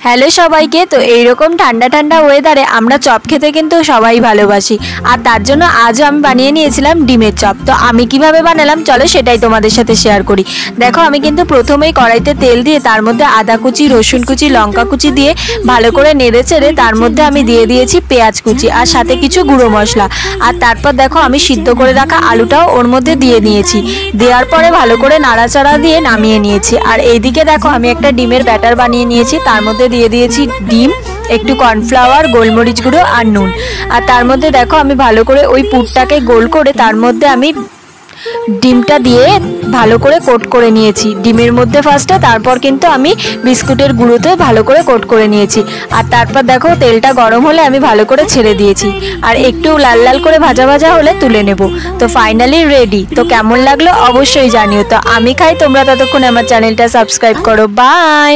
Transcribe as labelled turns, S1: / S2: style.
S1: Hello সবাইকে। তো এইরকম ঠান্ডা ঠান্ডা ওয়েদারে আমরা চপ খেতে কিন্তু সবাই ভালোবাসি, আর তার জন্য আজও আমি বানিয়ে নিয়েছিলাম ডিমের চপ। তো আমি কিভাবে বানালাম চলো সেটাই তোমাদের সাথে শেয়ার করি। দেখো, আমি কিন্তু প্রথমেই কড়াইতে তেল দিয়ে তার মধ্যে আদা কুচি, রসুন কুচি, লঙ্কা কুচি দিয়ে ভালো করে নেড়ে চেড়ে তার মধ্যে আমি দিয়ে দিয়েছি পেঁয়াজ কুচি আর সাথে কিছু গুঁড়ো মশলা। আর তারপর দেখো, আমি সিদ্ধ করে রাখা আলুটাও ওর মধ্যে দিয়ে নিয়েছি। দেওয়ার পরে ভালো করে নাড়াচাড়া দিয়ে নামিয়ে নিয়েছি। আর এইদিকে দেখো, আমি একটা ডিমের ব্যাটার বানিয়ে নিয়েছি। তার মধ্যে দিয়ে দিয়েছি ডিম, একটু কর্নফ্লাওয়ার, গোলমরিচ গুঁড়ো আর নুন। আর তার মধ্যে দেখো, আমি ভালো করে ওই পুরটাকে গোল করে তার মধ্যে আমি ডিমটা দিয়ে ভালো করে কোট করে নিয়েছি ডিমের মধ্যে ফার্স্টে, তারপর কিন্তু আমি বিস্কুটের গুঁড়োতে ভালো করে কোট করে নিয়েছি। আর তারপর দেখো, তেলটা গরম হলে আমি ভালো করে ছেড়ে দিয়েছি, আর একটু লাল লাল করে ভাজা ভাজা হলে তুলে নেব। তো ফাইনালি রেডি। তো কেমন লাগলো অবশ্যই জানিও। তো আমি খাই, তোমরা ততক্ষণ আমার চ্যানেলটা সাবস্ক্রাইব করো। বাই।